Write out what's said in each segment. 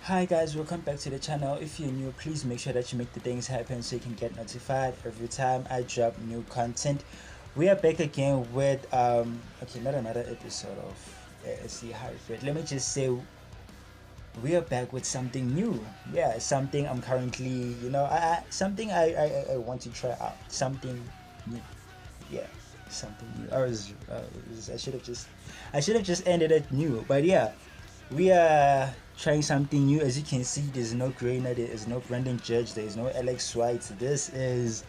Hi guys, welcome back to the channel. If you're new, please make sure that you make the things happen so you can get notified every time I drop new content. We are back again with okay, not another episode of SC Hybrid. Let me just say we are back with something new. Yeah, something I'm currently, something I want to try out. Something new. Yeah, something new. I should have just ended it new, but yeah, we are trying something new. As you can see, there's no Grainer, there is no Brandon Judge, there is no Alex White. This is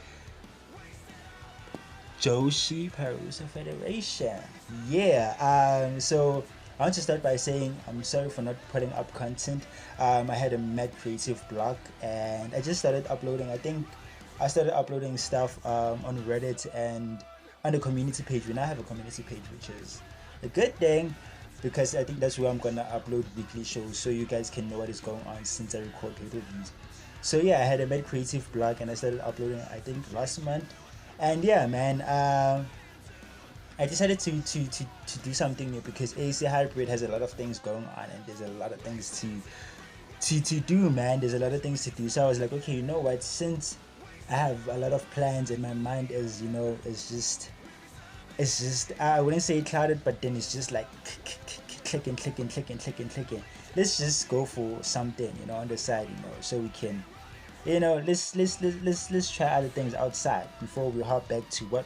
Joshi Perusa Federation. Yeah. So I want to start by saying I'm sorry for not putting up content. I had a mad creative block and I just started uploading. I think I started uploading stuff on Reddit and on the community page. We now have a community page, which is a good thing because I think that's where I'm gonna upload weekly shows so you guys can know what is going on since I record pay-per-views. So yeah, I had a mad creative blog and I started uploading I think last month. And yeah, man, I decided to do something new because AC Hybrid has a lot of things going on and there's a lot of things to do, man. There's a lot of things to do. So I was like, okay, you know what? Since I have a lot of plans and my mind is, it's just I wouldn't say clouded, but then it's just like clicking. Let's just go for something, on the side, so we can, let's try other things outside before we hop back to what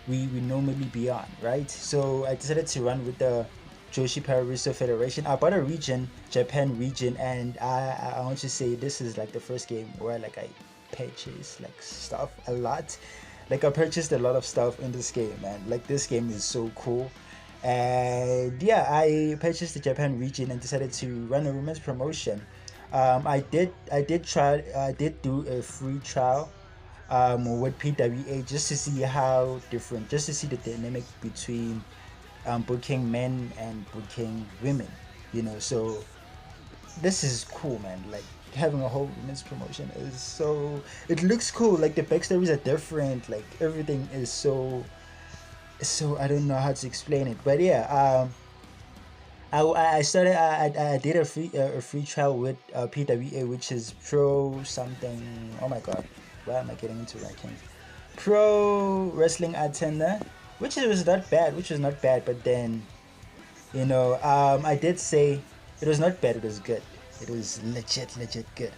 we normally be on, right? So I decided to run with the Joshi Pararuso Federation. I bought a region, Japan region, and I want to say this is like the first game where like I purchased like stuff a lot. Like I purchased a lot of stuff in this game, man. Like this game is so cool. And yeah, I purchased the Japan region and decided to run a women's promotion. I did do a free trial with PWA just to see how different, just to see the dynamic between booking men and booking women. So this is cool, man. Like having a whole women's promotion is so. It looks cool. Like the backstories are different. Like everything is so. I don't know how to explain it, but yeah. I started. I did a free trial with PWA, which is Pro something. Oh my god, why am I getting into rankings? Pro Wrestling Attender, which was not bad. Which was not bad, but then I did say it was not bad. It was good. It was legit good.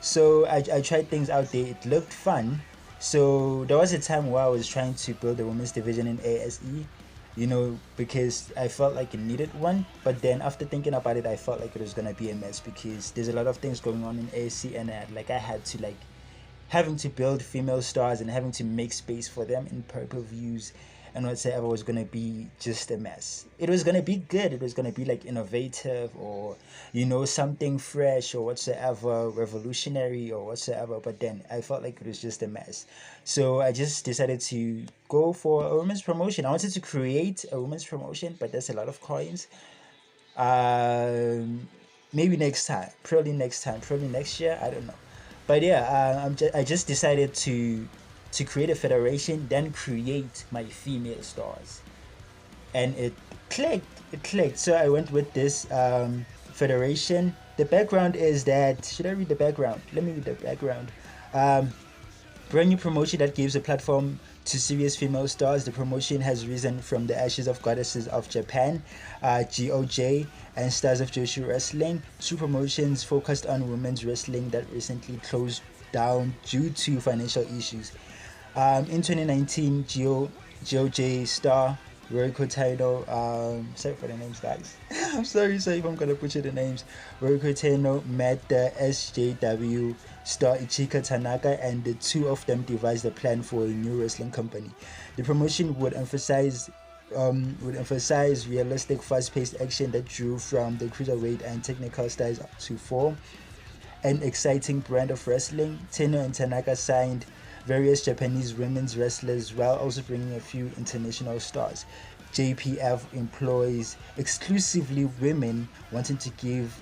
So I tried things out there. It looked fun. So there was a time where I was trying to build a women's division in ASE, because I felt like it needed one. But then after thinking about it, I felt like it was gonna be a mess because there's a lot of things going on in ASE, and I had to like having to build female stars and having to make space for them in pay-per-views and whatsoever was gonna be just a mess. It was gonna be good. It was gonna be like innovative or something fresh or whatsoever, revolutionary or whatsoever. But then I felt like it was just a mess. So I just decided to go for a women's promotion. I wanted to create a women's promotion, but that's a lot of coins. Um, Maybe next time, probably next year. I don't know, but yeah, I just decided to create a federation, then create my female stars, and it clicked. It clicked. So I went with this federation. The background is that. Should I read the background? Let me read the background. Um, Brand new promotion that gives a platform to serious female stars. The promotion has risen from the ashes of Goddesses of Japan, GOJ, and Stars of Joshi Wrestling. Two promotions focused on women's wrestling that recently closed down due to financial issues. In 2019, GOJ star Ryoko Taino, sorry for the names, guys. I'm sorry if I'm gonna butcher the names. Ryoko Taino met the SJW star Ichika Tanaka, and the two of them devised a plan for a new wrestling company. The promotion would emphasize realistic, fast-paced action that drew from the cruiserweight and technical styles to form an exciting brand of wrestling. Teno and Tanaka signed various Japanese women's wrestlers while also bringing a few international stars. JPF employs exclusively women, wanting to give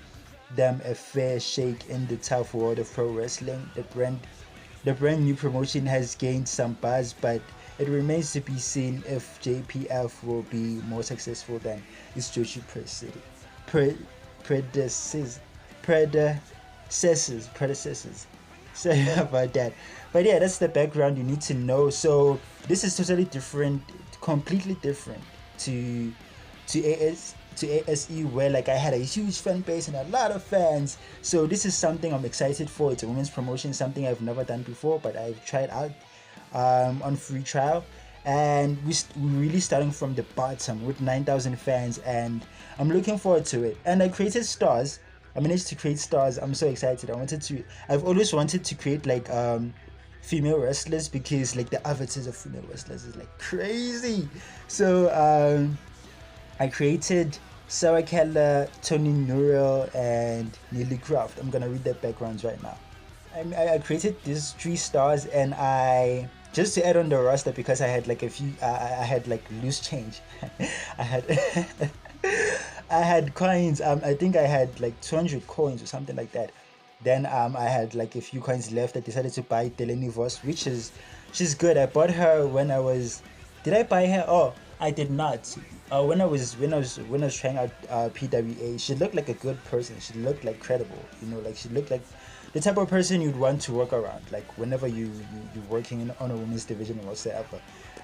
them a fair shake in the tough world of pro wrestling. The brand new promotion has gained some buzz, but it remains to be seen if JPF will be more successful than its Joshi predecessors, predecessors. Sorry about that. But yeah, that's the background you need to know. So this is totally different, completely different to ASE, where like I had a huge fan base and a lot of fans. So this is something I'm excited for. It's a women's promotion, something I've never done before, but I've tried out on free trial. And we're really starting from the bottom with 9,000 fans, and I'm looking forward to it. And I created stars. I managed to create stars. I'm so excited. I've always wanted to create like female wrestlers, because like the avatars of female wrestlers is like crazy. So I created Sarah Keller, Tony Newell, and Neely Croft. I'm gonna read their backgrounds right now. I created these 3 stars, and I just to add on the roster, because I had like a few, I had like loose change. I had I had coins. I think I had like 200 coins or something like that. Then I had like a few coins left. I decided to buy Delaney Voss, which is she's good. I bought her when I was. Did I buy her? Oh, I did not. When I was trying out PWA, she looked like a good person. She looked like credible. Like she looked like the type of person you'd want to work around. Like whenever you're working on a women's division or whatsoever.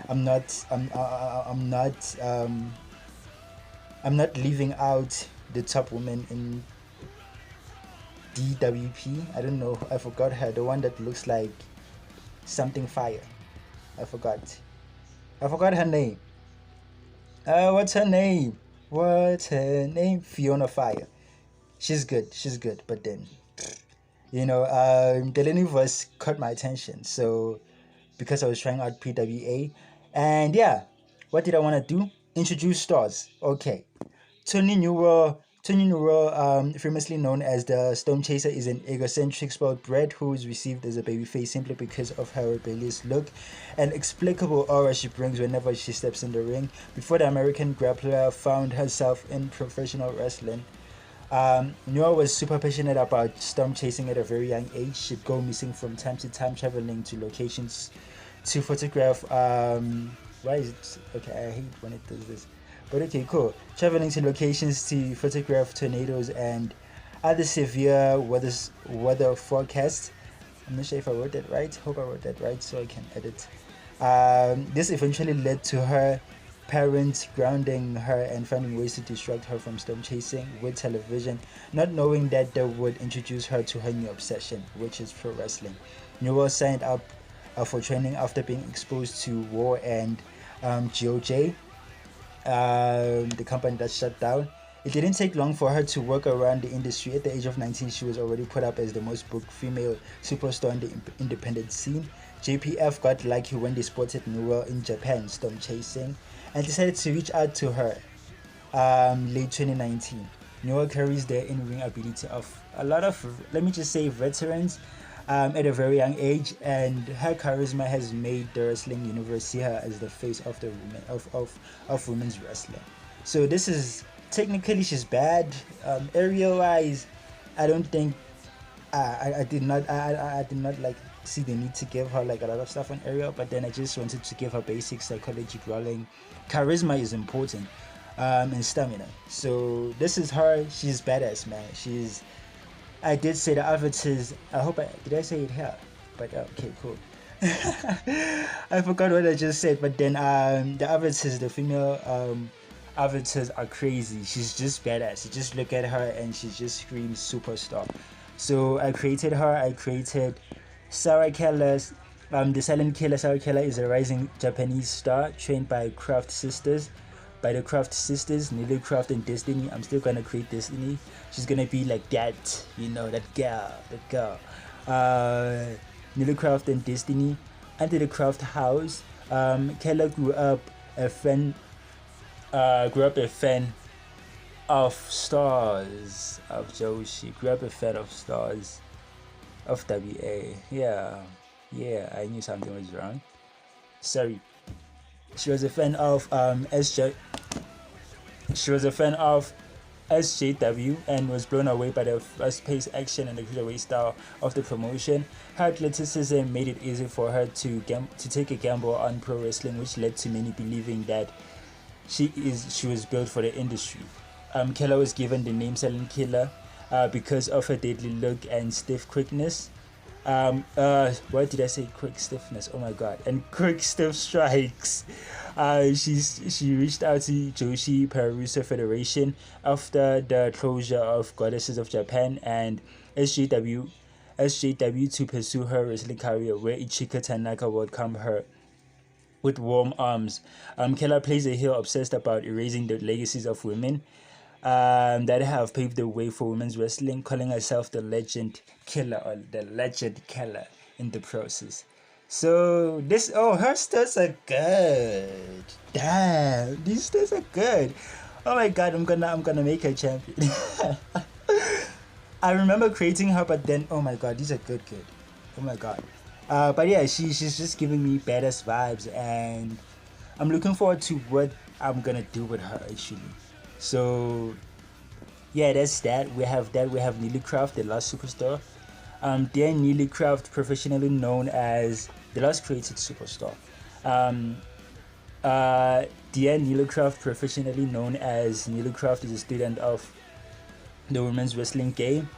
I'm not. I'm not leaving out the top woman in DWP. I don't know. I forgot her. The one that looks like something fire. I forgot. I forgot her name. What's her name? What's her name? Fiona Fire. She's good. She's good. But then, Delaney Voice caught my attention. So, because I was trying out PWA. And yeah, what did I want to do? Introduce stars. Okay. Tony Newell, famously known as the Storm Chaser, is an egocentric spoiled brat who is received as a babyface simply because of her rebellious look and explicable aura she brings whenever she steps in the ring. Before the American grappler found herself in professional wrestling, Newell was super passionate about storm chasing at a very young age. She'd go missing from time to time, traveling to locations to photograph. Why is it okay? I hate when it does this. But okay, cool. Traveling to locations to photograph tornadoes and other severe weather forecasts. I'm not sure if I wrote that right. Hope I wrote that right so I can edit. This eventually led to her parents grounding her and finding ways to distract her from storm chasing with television, not knowing that they would introduce her to her new obsession, which is pro wrestling. Newell signed up for training after being exposed to War and GOJ, the company that shut down. It didn't take long for her to work around the industry. At the age of 19, she was already put up as the most booked female superstar in the independent scene. JPF got lucky when they spotted Newell in Japan storm chasing and decided to reach out to her late 2019. Newell carries the in-ring ability of a lot of, let me just say, veterans at a very young age, and her charisma has made the wrestling universe see her as the face of the women of women's wrestling. So this is technically she's bad. Area wise, I don't think I did not like see the need to give her like a lot of stuff on area, but then I just wanted to give her basic psychology growling. Charisma is important, and stamina. So this is her. She's badass, man. I did say the avatars. Did I say it here? But okay, cool. I forgot what I just said. But then the avatars, the female avatars are crazy. She's just badass. You just look at her and she just screams superstar. So I created her. I created Sarah Keller. The silent killer Sarah Keller is a rising Japanese star trained by the Craft Sisters, Neely Craft and Destiny. I'm still gonna create Destiny. She's gonna be like that, that girl. Neely Craft and Destiny. Under the Craft House, Keller grew up a fan of stars of Joshi. Grew up a fan of stars of WA. Yeah, I knew something was wrong. Sorry. She was a fan of SJW and was blown away by the fast-paced action and the cruiserweight style of the promotion. Her athleticism made it easy for her to take a gamble on pro wrestling, which led to many believing that she was built for the industry. Killer was given the name Silent Killer because of her deadly look and stiff quickness. What did I say? Quick stiffness. Oh my god! And quick stiff strikes. She reached out to Joshi Pararusa Federation after the closure of Goddesses of Japan and SJW SJW to pursue her wrestling career, where Ichika Tanaka welcomed her with warm arms. Keller plays a heel obsessed about erasing the legacies of women that have paved the way for women's wrestling, calling herself the legend killer or the legend killer in the process. So this her stats are good. Damn, these stats are good. Oh my god, I'm gonna make her champion. I remember creating her, but then oh my god, these are good. Oh my god. But yeah, she's just giving me badass vibes, and I'm looking forward to what I'm gonna do with her actually. So yeah, that's that. We have Neely Craft, the last superstar. Dear Neely Craft, professionally known as the last created superstar. Um, Dear Neely Craft, professionally known as Neely Craft, is a student of the women's wrestling game.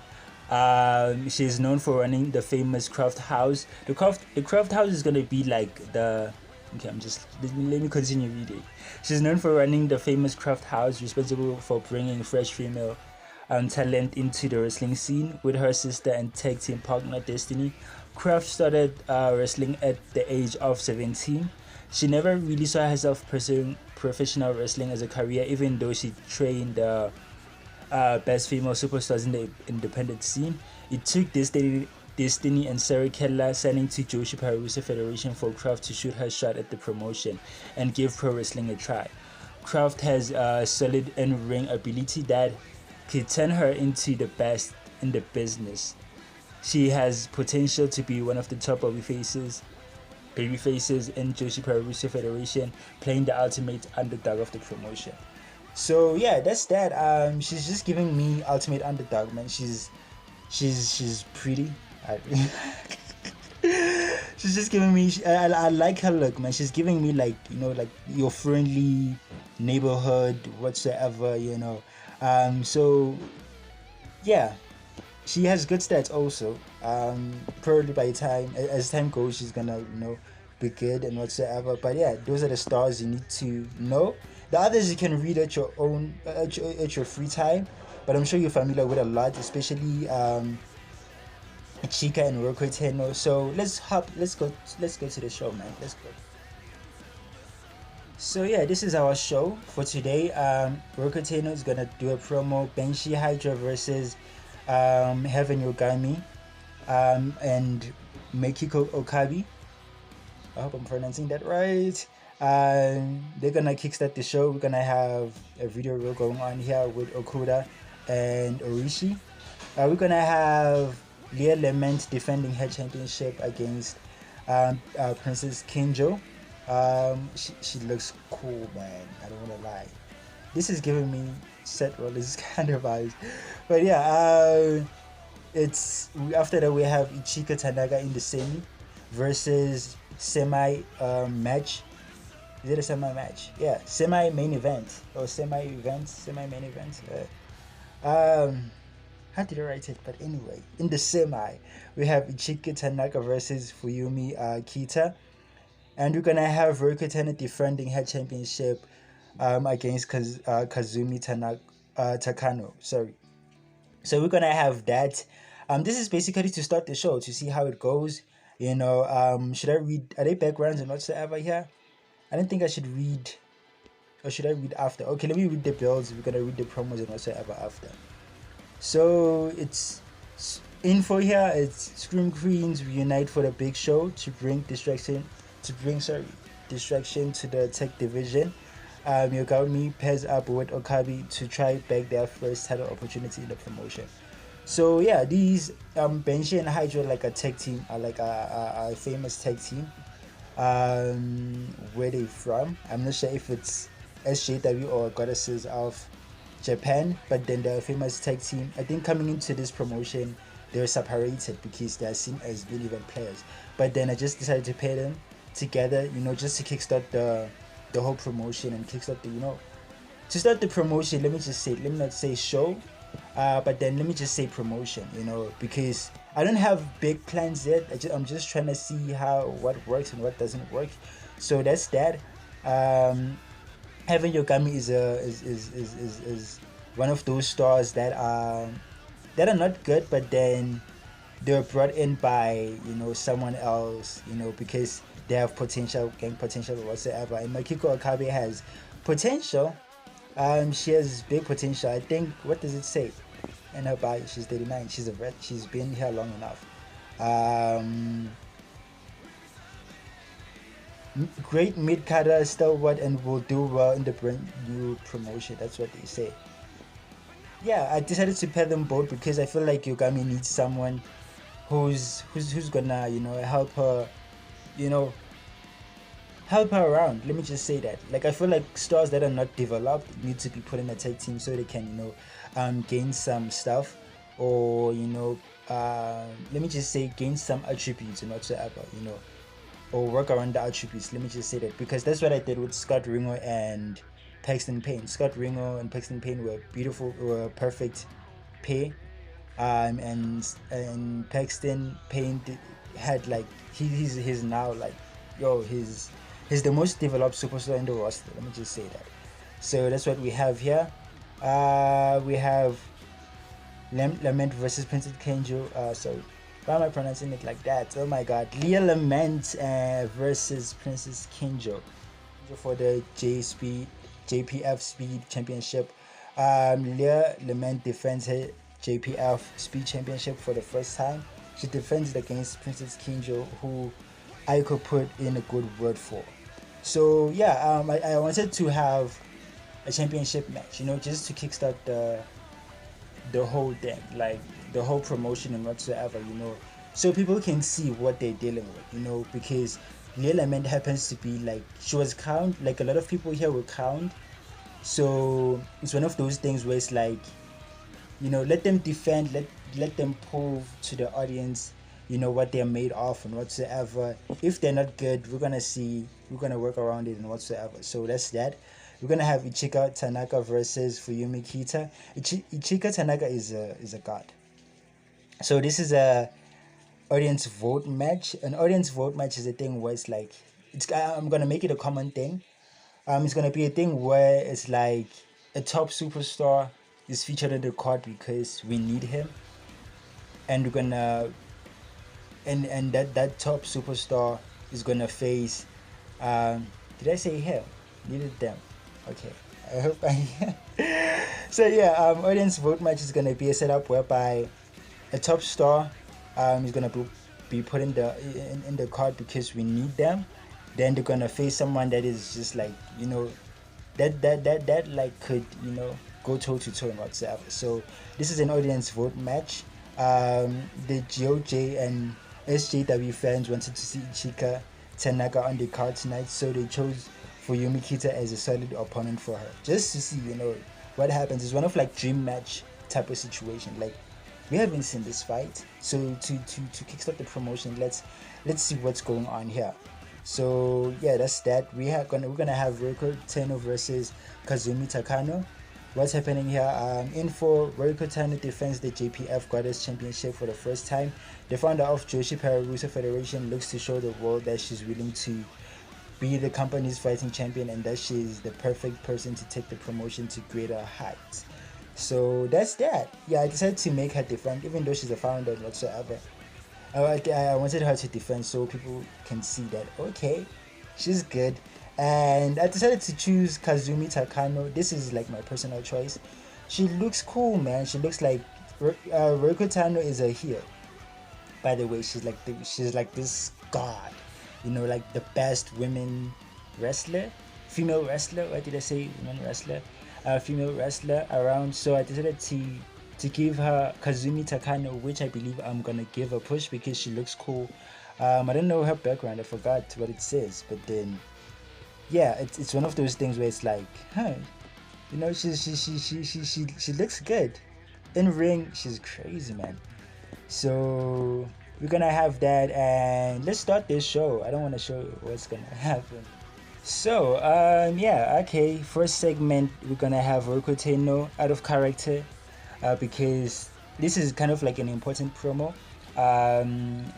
She is known for running the famous Craft House. The Craft House is gonna be like the. Okay, let me continue reading. She's known for running the famous Craft House, responsible for bringing fresh female talent into the wrestling scene. With her sister and tag team partner Destiny, Craft started wrestling at the age of 17. She never really saw herself pursuing professional wrestling as a career, even though she trained best female superstars in the independent scene. It took Destiny and Sarah Keller signing to Joshi Pararusa Federation for Craft to shoot her shot at the promotion and give pro wrestling a try. Craft has a solid in-ring ability that could turn her into the best in the business. She has potential to be one of the top babyfaces in Joshi Pararusa Federation, playing the ultimate underdog of the promotion. So yeah, that's that. She's just giving me ultimate underdog, man. She's pretty. She's just giving me. I like her look, man. She's giving me like like your friendly neighborhood whatsoever, So yeah, she has good stats also. Probably by time as time goes, she's gonna be good and whatsoever. But yeah, those are the stars you need to know. The others you can read at your own at your free time, but I'm sure you're familiar with a lot, especially Chica and Roko Tenno. So let's go to the show, man. Let's go. So yeah, this is our show for today. Roko Tenno is gonna do a promo. Benshi Hydra versus Heaven Yogami and Mekiko Okabe. I hope I'm pronouncing that right. They're gonna kickstart the show. We're gonna have a video reel going on here with Okuda and Orishi. We're gonna have Leah Lament defending her championship against Princess Kinjo. She looks cool, man. I don't wanna lie. This is giving me Seth Rollins kind of vibes, but yeah. It's after that we have Ichika Tanaka in the semi versus semi match. Is it a semi match? Yeah, semi main event or semi main event. How did I write it? But anyway, in the semi, we have Ichika Tanaka versus Fuyumi Kita, and we're gonna have Rokutana defending her championship against Kazumi Takano. Sorry. So we're gonna have that. This is basically to start the show to see how it goes. Should I read? Are they backgrounds and whatsoever here? I don't think I should read, or should I read after? Okay, let me read the builds. We're gonna read the promos and whatsoever after. So it's info here. It's Scream Queens reunite for the big show to bring distraction to the tech division. Yogami pairs up with Okabe to try back their first title opportunity in the promotion. So yeah, these Benji and Hydra like a tech team, are like a famous tech team. Where they from? I'm not sure if it's SJW or Goddesses of Japan, but then the famous tag team. I think coming into this promotion, they're separated because they're seen as main event players. But then I just decided to pair them together, just to kickstart the whole promotion and kickstart to start the promotion, let me not say show, but then let me just say promotion, because I don't have big plans yet. I'm just trying to see what works and what doesn't work. So that's that. Heaven Yogami is one of those stars that are not good, but then they're brought in by someone else, because they have potential, gang potential or whatsoever. And Makiko Okabe has potential. She has big potential. I think, what does it say in her bio? She's 39. She's a vet. She's been here long enough. Great mid carder, stalwart, and will do well in the brand new promotion. That's what they say. Yeah, I decided to pair them both because I feel like Yogami needs someone who's gonna help her, you know help her around. Let me just say that. Like, I feel like stars that are not developed need to be put in a tag team so they can gain some stuff, or let me just say, gain some attributes and whatsoever, or work around the attributes. Let me just say that, because that's what I did with Scott Ringo and Paxton Payne. Scott Ringo and Paxton Payne were perfect pair. And Paxton Payne had, like, he's now, like, he's the most developed superstar in the roster. Let me just say that. So that's what we have here. We have Lament versus Princess Kenjo. Sorry, why am I pronouncing it like that? Oh my god. Leah Lament versus Princess Kenjo for the JPF Speed Championship. Leah Lament defends her JPF Speed Championship for the first time. She defends it against Princess Kenjo, who I could put in a good word for. So yeah, I wanted to have a championship match, just to kickstart the whole thing, like the whole promotion and whatsoever, so people can see what they're dealing with, because Leah Lament happens to be, like, she was crowned, like a lot of people here were crowned. So it's one of those things where it's like, let them defend, let them prove to the audience, what they're made of and whatsoever. If they're not good, we're gonna work around it and whatsoever. So that's that. We're gonna have Ichika Tanaka versus Fuyumi Kita. Ichika Tanaka is a god. So this is a audience vote match. An audience vote match is a thing where it's like, I'm gonna make it a common thing. It's gonna be a thing where it's like a top superstar is featured in the card because we need him, and we're gonna and that top superstar is gonna face. Did I say him? Needed them. Okay. I hope I. So yeah, audience vote match is gonna be a setup whereby a top star is gonna be put in the card because we need them. Then they're gonna face someone that is just like, that like could go toe to toe and whatsoever. So this is an audience vote match. The GOJ and SJW fans wanted to see Ichika Tanaka on the card tonight, so they chose Fuyumi Kita as a solid opponent for her, just to see what happens. It's one of, like, dream match type of situation. Like, we haven't seen this fight, so to kickstart the promotion, let's see what's going on here. So yeah, that's that. We're gonna have Reiko Tano versus Kazumi Takano. What's happening here? Info: Reiko Tano defends the JPF Goddess Championship for the first time. The founder of Joshi Pararusa Federation looks to show the world that she's willing to be the company's fighting champion and that she is the perfect person to take the promotion to greater heights. So that's that. Yeah, I decided to make her defend, even though she's a founder and whatsoever. I wanted her to defend so people can see that, okay, she's good. And I decided to choose Kazumi Takano. This is, like, my personal choice. She looks cool, man. She looks like Reiko Tano is a heel. By the way, she's like this god, like the best women wrestler, female wrestler. What did I say? Women wrestler, female wrestler around. So I decided to give her Kazumi Takano, which I believe I'm gonna give a push because she looks cool. I don't know her background. I forgot what it says, but then yeah, it's one of those things where it's like, she looks good. In ring, she's crazy, man. So we're gonna have that, and let's start this show. I don't want to show you what's gonna happen. So, yeah, okay. First segment, we're gonna have Rokoteno out of character, because this is kind of like an important promo.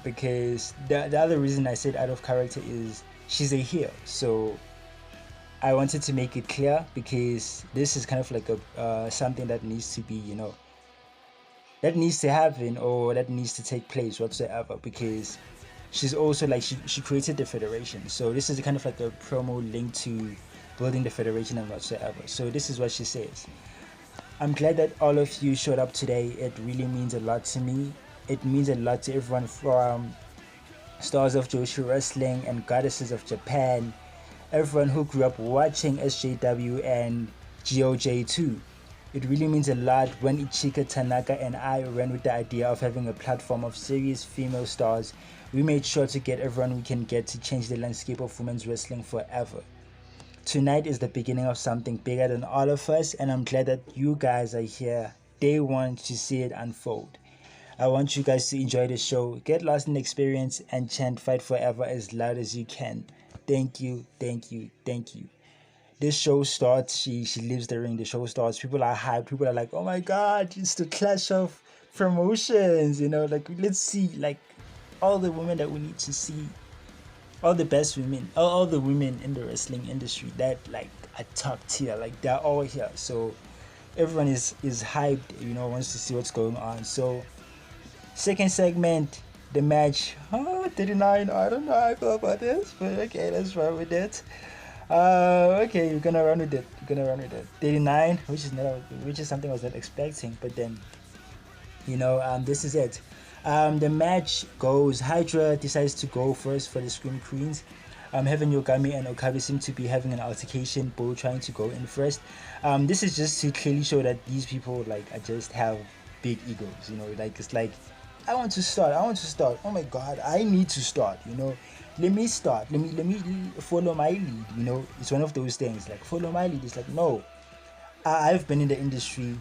Because the other reason I said out of character is she's a heel. So I wanted to make it clear because this is kind of like a something that needs to be, that needs to happen or that needs to take place whatsoever, because she's also like she created the federation, so this is kind of like a promo linked to building the federation and whatsoever. So this is what she says: I'm glad that all of you showed up today. It really means a lot to me. It means a lot to everyone from stars of Joshi Wrestling and goddesses of Japan, everyone who grew up watching SJW and GOJ2. It really means a lot when Ichika Tanaka and I ran with the idea of having a platform of serious female stars. We made sure to get everyone we can get to change the landscape of women's wrestling forever. Tonight is the beginning of something bigger than all of us, and I'm glad that you guys are here day one to see it unfold. I want you guys to enjoy the show, get lost in the experience, and chant Fight Forever as loud as you can. Thank you, thank you, thank you. This show starts, she leaves the ring, the show starts, people are hyped, people are like, oh my god, it's the clash of promotions, like let's see like all the women that we need to see, all the best women, all the women in the wrestling industry that like are top tier, like they're all here. So everyone is hyped, wants to see what's going on. So second segment, the match. 39. I don't know how I feel about this, but okay, let's run with it. Okay, you're gonna run with it. You're gonna run with it. 39, which is something I was not expecting, but then this is it. The match goes. Hydra decides to go first for the Scream Queens. Heaven Yogami and Okabe seem to be having an altercation, both trying to go in first. This is just to clearly show that these people like are just have big egos. Like it's like I want to start. Oh my god, I need to start. Let me start. Let me follow my lead. It's one of those things like follow my lead. It's like no, I've been in the industry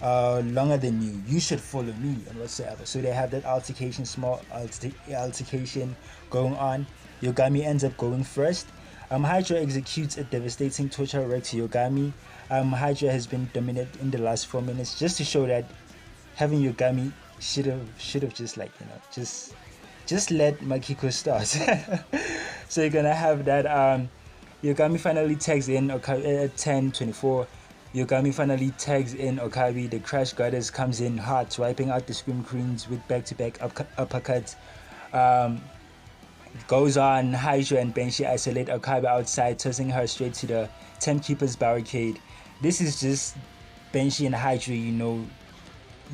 longer than you. You should follow me and whatsoever. So they have that altercation, small altercation going on. Yogami ends up going first. Hydra executes a devastating torture wreck to Yogami. Hydra has been dominant in the last 4 minutes, just to show that having Yogami should have just like just let Makiko start. So you're gonna have that. Yogami finally tags in at 10:24. Yogami finally tags in Okabe. The Crash Goddess comes in hot, wiping out the Scream Queens with back-to-back uppercuts. Goes on. Hydra and Benshi isolate Okabe outside, tossing her straight to the Timekeeper's barricade. This is just Benshi and Hydra,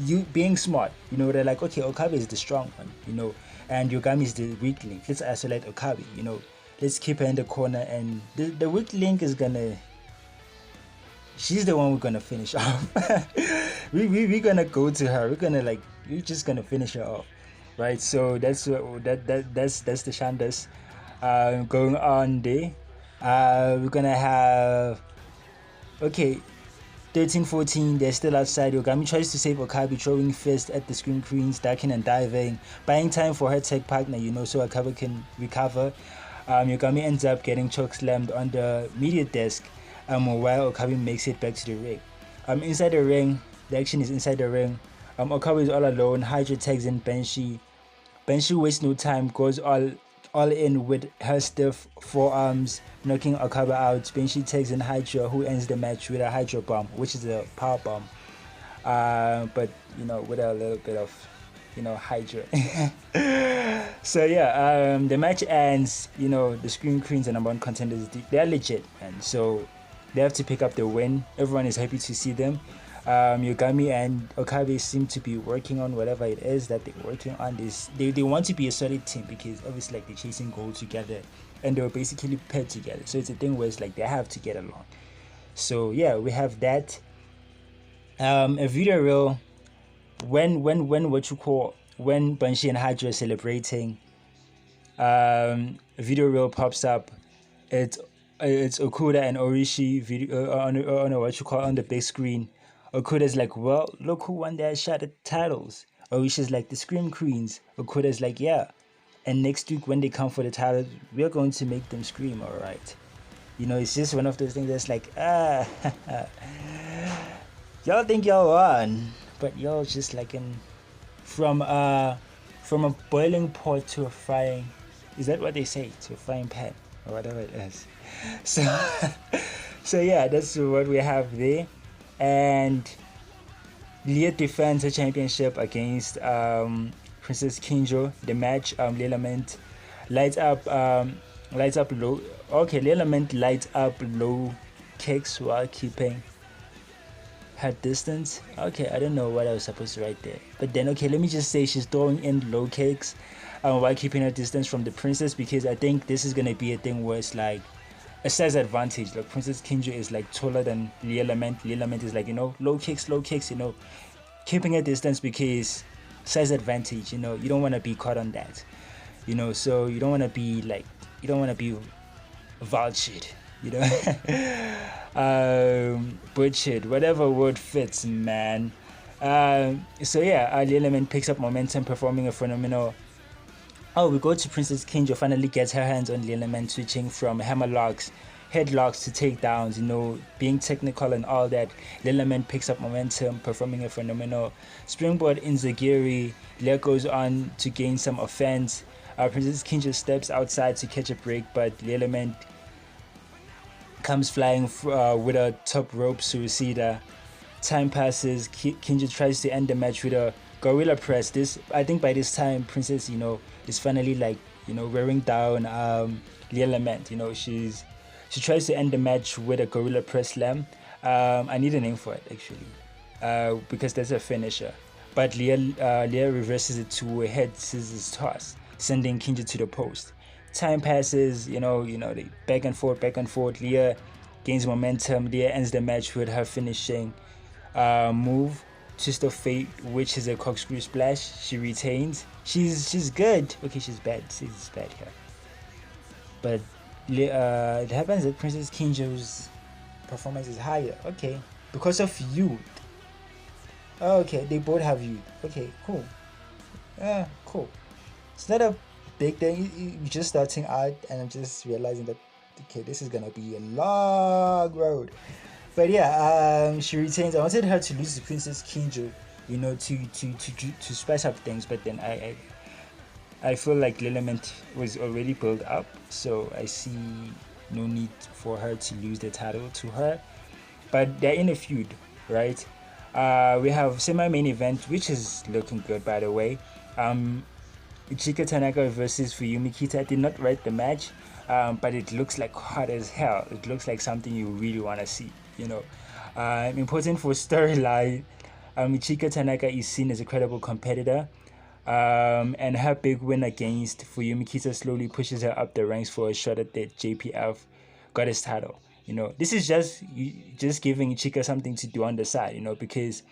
you being smart. They're like, okay, Okabe is the strong one, and Yogami is the weak link. Let's isolate Okabe, let's keep her in the corner, and the weak link is gonna, she's the one we're gonna finish off. We're gonna go to her. We're just gonna finish her off, right? So that's that's the Shandas going on there. We're gonna have, okay, 13-14, they're still outside. Yogami tries to save Okabe, throwing fist at the Scream Queens, ducking and diving, buying time for her tech partner, so Okabe can recover. Yogami ends up getting choke slammed on the media desk, while Okabe makes it back to the ring. Inside the ring, the action is inside the ring. Okabe is all alone. Hydra tags in Benshi. Benshi wastes no time, goes all in with her stiff forearms, knocking Okabe out. Benshi tags in Hydra, who ends the match with a Hydra bomb, which is a power bomb. But with a little bit of Hydra. So yeah, the match ends. The Scream Queens are number one contenders. They're legit, and so they have to pick up the win. Everyone is happy to see them. Yogami and Okabe seem to be working on whatever it is that they're working on. They want to be a solid team, because obviously like they're chasing goals together and they were basically paired together. So it's a thing where it's like they have to get along. So yeah, we have that. A video reel when Banshee and Hydra are celebrating. A video reel pops up. It's Okuda and Orishi video on the big screen. Okuda's like, well, look who won that shot at titles. Orisha's like, the Scream Queens. Okuda's like, yeah. And next week when they come for the titles, we're going to make them scream, alright. You know, it's just one of those things that's like, y'all think y'all won, but y'all just like in from uh from a boiling pot to a frying, is that what they say, to a frying pan or whatever it is. So so yeah, that's what we have there. And Leah defends her championship against Princess Kinjo. The match, Lilament lights up low. Okay, Lilament lights up low kicks while keeping her distance. Okay, I don't know what I was supposed to write there. But then, okay, let me just say she's throwing in low kicks while keeping her distance from the princess, because I think this is gonna be a thing where it's like a size advantage. Like Princess Kinjo is like taller than Lee Element. Lee Element is like, low kicks, keeping a distance because size advantage. You don't want to be caught on that. So you don't want to be like, you don't want to be vultured. Butchered, whatever word fits, man. So yeah, Lee Element picks up momentum, performing a phenomenal. Oh, we go to Princess Kinjo, finally gets her hands on the element, switching from hammerlocks, headlocks to takedowns, being technical and all that. The element picks up momentum, performing a phenomenal springboard enziguri. Leah goes on to gain some offense. Princess Kinjo steps outside to catch a break, but the element comes flying with a top rope suicida. Time passes. Kinjo tries to end the match with a gorilla press. I think by this time, Princess, is finally like, wearing down the element. She tries to end the match with a gorilla press slam. I need a name for it actually, because that's a finisher. But Leah reverses it to a head scissors toss, sending Kinjo to the post. Time passes, they back and forth. Leah gains momentum. Leah ends the match with her finishing move, Twist of Fate, which is a corkscrew splash. She retains. She's good. Okay, she's bad. She's bad here. But it happens that Princess Kinjo's performance is higher. Okay, because of youth. Okay, they both have youth. Okay, cool. Yeah, cool. It's not a big thing. You're just starting out, and I'm just realizing that okay, this is gonna be a long road. But yeah, she retains. I wanted her to lose to Princess Kinjo, to spice up things. But then I feel like Lilament was already built up, so I see no need for her to lose the title to her. But they're in a feud, right? We have semi-main event, which is looking good, by the way. Ichika Tanaka versus Fuyumi Kita. I did not write the match, but it looks like hot as hell. It looks like something you really want to see. Important for storyline. Ichika Tanaka is seen as a credible competitor, and her big win against Fuyumi Kita slowly pushes her up the ranks for a shot at the JPF goddess title. This is just giving Ichika something to do on the side. Because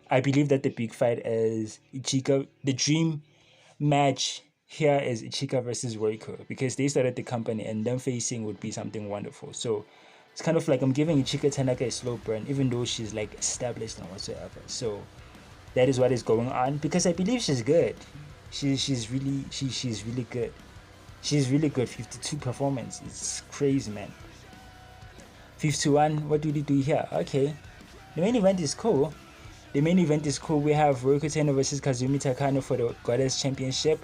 I believe that the big fight is Ichika. The dream match here is Ichika versus Roiko, because they started the company and them facing would be something wonderful. So it's kind of like I'm giving Ichika Tanaka a slow burn, even though she's like established and whatsoever. So that is what is going on, because I believe she's good. She's really good. She's really good. 52 performance. It's crazy, man. 51. What do we do here? Okay, the main event is cool. We have Roiko Teno versus Kazumi Takano for the Goddess Championship.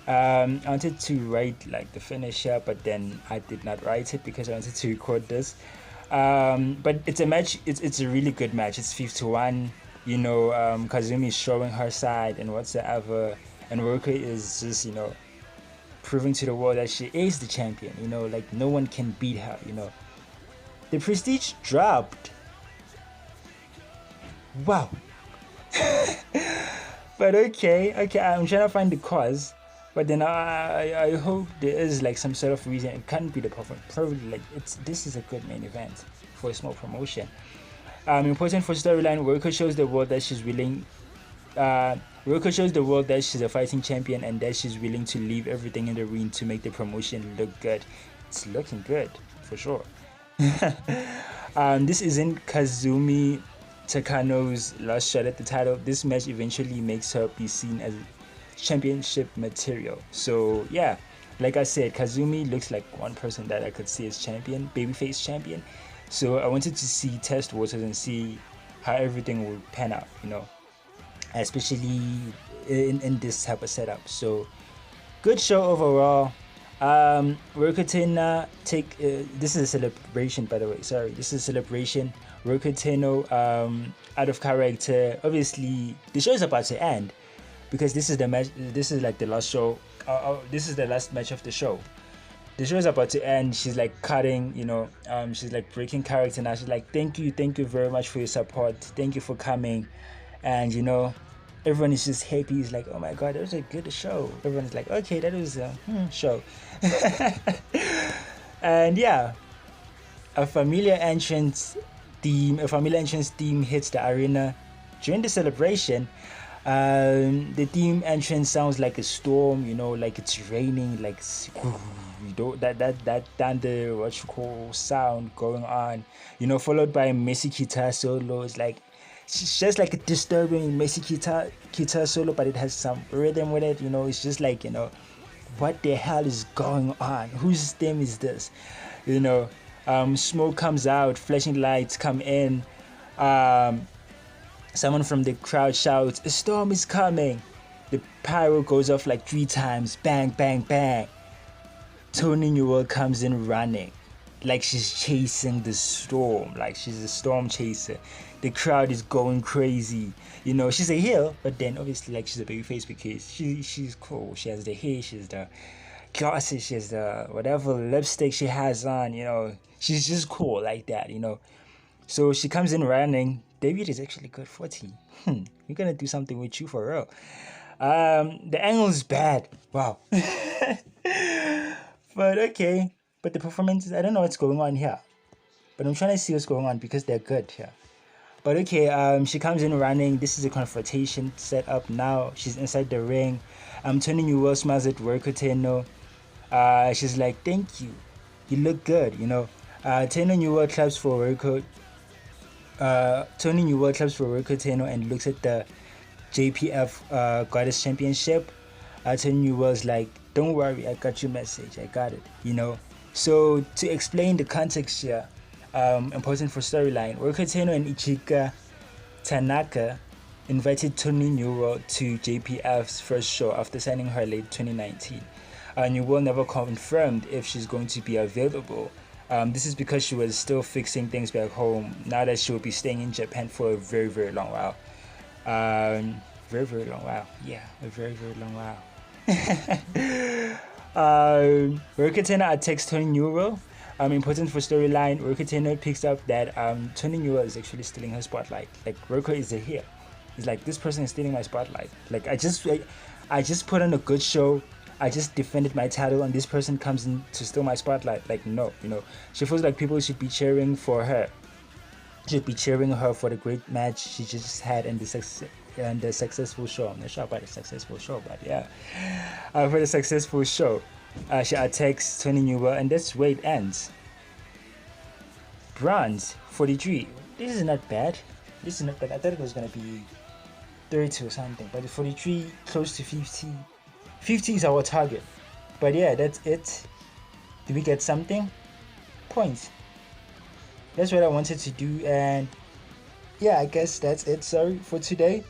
I wanted to write like the finisher, but then I did not write it because I wanted to record this. But it's a match. It's a really good match. It's 51. Kazumi is showing her side and whatsoever, and Roiko is just proving to the world that she is the champion. Like no one can beat her. The prestige dropped. Wow. But okay, I'm trying to find the cause, but then I hope there is like some sort of reason. It can't be the perfect, probably like this is a good main event for a small promotion. Important for storyline, Roiko shows the world that she's willing. Roiko shows the world that she's a fighting champion and that she's willing to leave everything in the ring to make the promotion look good. It's looking good for sure. This isn't Kazumi Takano's last shot at the title. This match eventually makes her be seen as championship material. So yeah, Like I said, Kazumi looks like one person that I could see as champion, babyface champion. So I wanted to see test waters and see how everything would pan out, especially in this type of setup. So good show overall. Rokutena this is a celebration, by the way. Sorry, this is a celebration. Rokuteno out of character. Obviously, the show is about to end because this is the match. This is like the last show. This is the last match of the show. The show is about to end. She's like cutting, she's like breaking character now. She's like, thank you very much for your support. Thank you for coming, and everyone is just happy. It's like, oh my god, that was a good show. Everyone's like, okay, that was a show. And yeah, a familiar entrance theme hits the arena during the celebration. The theme entrance sounds like a storm, like it's raining, like that thunder, what you call sound going on, followed by a messy guitar solo. It's just like a disturbing messy guitar solo, but it has some rhythm with it. It's just like, what the hell is going on? Whose theme is this? Smoke comes out, flashing lights come in. Someone from the crowd shouts, "A storm is coming!" The pyro goes off like 3 times. Bang, bang, bang. Tony Newell comes in running like she's chasing the storm, like she's a storm chaser. The crowd is going crazy. She's a heel, but then obviously like she's a babyface because she's cool. She has the hair, she has the glasses, she has the whatever lipstick she has on. She's just cool like that. So she comes in running. David is actually good 40. We're gonna do something with you for real. The angle is bad. Wow. But okay. But the performances, I don't know what's going on here. But I'm trying to see what's going on because they're good here. But okay, she comes in running. This is a confrontation set up now. She's inside the ring. Tony Newell smiles at Rokuteno. She's like, thank you. You look good, Tony Newell claps for Rokuteno and looks at the JPF Goddess Championship. Tony Newell's like, don't worry, I got your message. I got it, So to explain the context here, important for storyline, Rokuteno and Ichika Tanaka invited Tony Newell to JPF's first show after signing her late 2019. Newell never confirmed if she's going to be available. This is because she was still fixing things back home now that she will be staying in Japan for a very, very long while. Very, very long while. Yeah, a very, very long while. Rokuteno attacks Tony Newell. Important for storyline, Rokuteno picks up that Tony Newell is actually stealing her spotlight. Like, Roko is a heel. It's like, this person is stealing my spotlight. Like, I just put on a good show. I just defended my title and this person comes in to steal my spotlight. Like, no, she feels like people should be cheering for her. Should be cheering her for the great match she just had and the successful show. I'm not sure about the successful show, but yeah. For the successful show, she attacks Tony Newell and that's where it ends. Bronze, 43. This is not bad. I thought it was going to be 30 or something, but the 43, close to 50. 50 is our target. But yeah, that's it. Did we get something? Points. That's what I wanted to do, and yeah, I guess that's it. Sorry for today.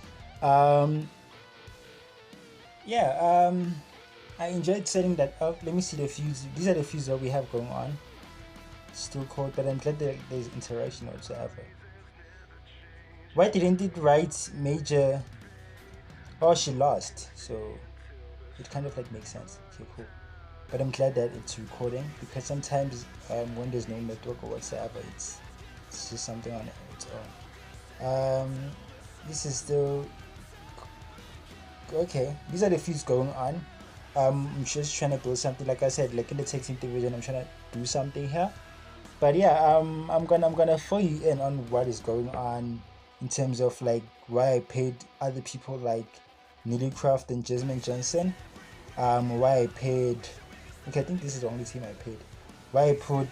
I enjoyed setting that up. Let me see the feuds. These are the feuds that we have going on. Still cold, but I'm glad that there's interaction whatsoever. Why didn't it write major? Oh, she lost, so it kind of like makes sense. Okay, cool. But I'm glad that it's recording because sometimes when there's no network or whatsoever, it's just something on its own. This is still okay. These are the feuds going on. I'm just trying to build something. Like I said, like in the texting division, I'm trying to do something here. But yeah, I'm gonna fill you in on what is going on in terms of like why I paid other people like Neely Craft and Jasmine Johnson. Why I paid. Okay, I think this is the only team I paid. Why I put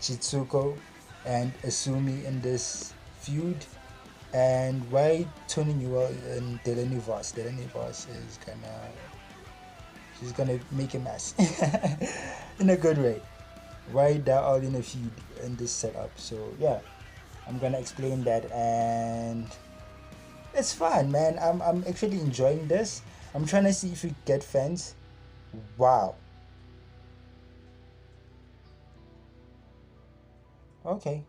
Chitsuko and Asumi in this feud, and why Tony Newell and Delaney Voss. Delaney Voss is She's gonna make a mess in a good way. Right there all in a feed in this setup. So yeah, I'm gonna explain that, and it's fun, man. I'm actually enjoying this. I'm trying to see if we get fans. Wow. Okay.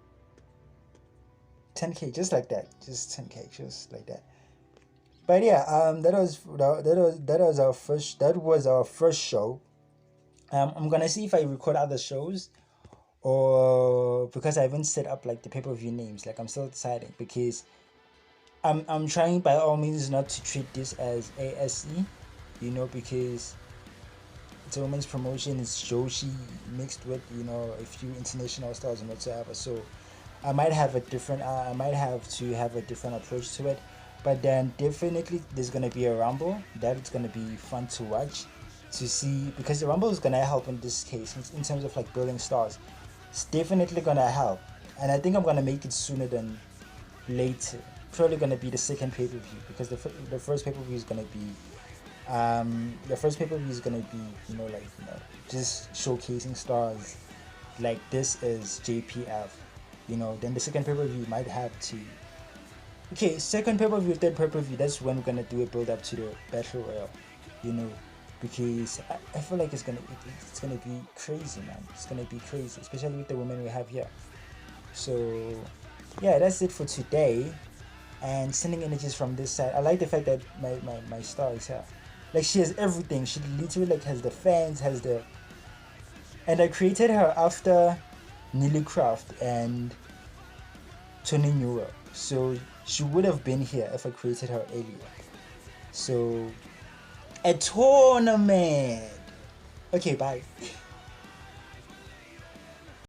10K, just like that. Just 10K, just like that. But yeah, that was our first show. I'm gonna see if I record other shows, or because I haven't set up like the pay-per-view names. Like I'm still deciding, because I'm trying by all means not to treat this as ASE, because it's a women's promotion. It's Joshi mixed with a few international stars and whatsoever. So I might have to have a different approach to it. But then definitely there's gonna be a rumble that it's gonna be fun to watch, to see, because the rumble is gonna help in this case in terms of like building stars. It's definitely gonna help, and I think I'm gonna make it sooner than later. Probably gonna be the second pay per view, because the first pay per view is gonna be just showcasing stars. Like this is JPF, then the second pay per view might have to. Okay, second pay per view, third pay per view. That's when we're gonna do a build up to the battle royale, you know, because I feel like it's gonna be crazy, man. It's gonna be crazy, especially with the women we have here. So yeah, that's it for today. And sending energies from this side. I like the fact that my star is here. Like she has everything. She literally like has the fans, has the, and I created her after Neely Craft and Tony Newell. So she would have been here if I created her earlier. So a tournament. Okay, bye.